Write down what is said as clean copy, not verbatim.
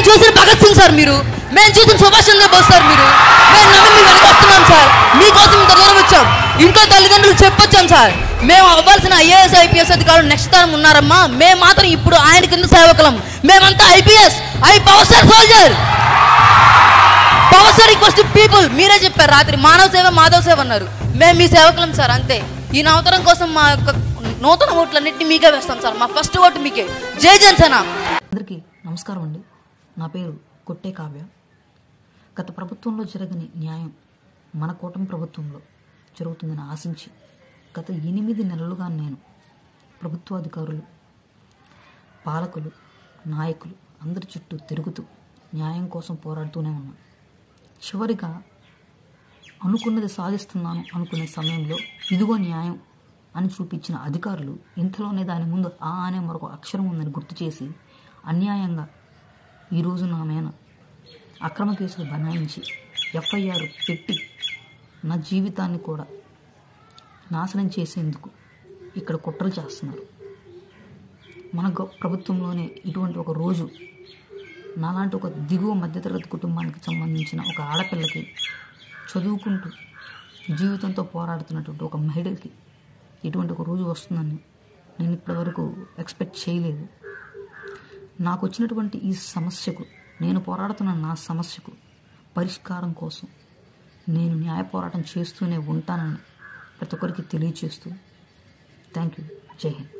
మేము చూసిన భగత్ సింగ్ సార్ మీరు, మేము చూసిన సుభాష్ చంద్రబోస్ సార్ మీరు, మేము నమ్మి మీ వెనక వస్తున్నాం సార్. మీకోసం ఇంత దూరం వచ్చాం, ఇంట్లో తల్లిదండ్రులు చెప్పొచ్చాం సార్. మేము అవ్వాల్సిన ఐఏఎస్ ఐపీఎస్ అధికారులు నెక్స్ట్ టైం ఉన్నారమ్మా, మేము మాత్రం ఇప్పుడు ఆయన కింద సేవకులం. మేమంతా IPS, power star soldier, power star equals to people. మీరే చెప్పారు రాత్రి, మానవ సేవ మాధవ సేవ అన్నారు. మేము మీ సేవకులం సార్, అంతే. ఈ నవతరం కోసం మా యొక్క నూతన ఓట్లన్నింటినీ మీకే వేస్తాం సార్. మా ఫస్ట్ ఓటు మీకే. జై జనసేన. అందరికీ నమస్కారం అండి. నా పేరు కొట్టే కావ్య. గత ప్రభుత్వంలో జరగని న్యాయం మన కూటమి ప్రభుత్వంలో జరుగుతుందని ఆశించి గత 8 నెలలుగా నేను ప్రభుత్వాధికారులు, పాలకులు, నాయకులు అందరి చుట్టూ తిరుగుతూ న్యాయం కోసం పోరాడుతూనే ఉన్నాను. చివరిగా అనుకున్నది సాధిస్తున్నాను అనుకునే సమయంలో ఇదిగో న్యాయం అని చూపించిన అధికారులు ఇంతలోనే దాని ముందు ఆ అనే మరొక అక్షరం ఉందని గుర్తు చేసి అన్యాయంగా ఈరోజు నా మీద అక్రమ కేసులు బనాయించి ఎఫ్ఐఆర్ పెట్టి నా జీవితాన్ని కూడా నాశనం చేసేందుకు ఇక్కడ కుట్రలు చేస్తున్నారు. మన ప్రభుత్వంలోనే ఇటువంటి ఒక రోజు నాలాంటి ఒక దిగువ మధ్యతరగతి కుటుంబానికి సంబంధించిన ఒక ఆడపిల్లకి, చదువుకుంటూ జీవితంతో పోరాడుతున్నటువంటి ఒక మహిళకి ఇటువంటి ఒక రోజు వస్తుందని నేను ఇప్పటివరకు ఎక్స్పెక్ట్ చేయలేదు. నాకు వచ్చినటువంటి ఈ సమస్యకు, నేను పోరాడుతున్న నా సమస్యకు పరిష్కారం కోసం నేను న్యాయ పోరాటం చేస్తూనే ఉంటానని ప్రతి ఒక్కరికి తెలియచేస్తూ థ్యాంక్ యూ. జై హింద్.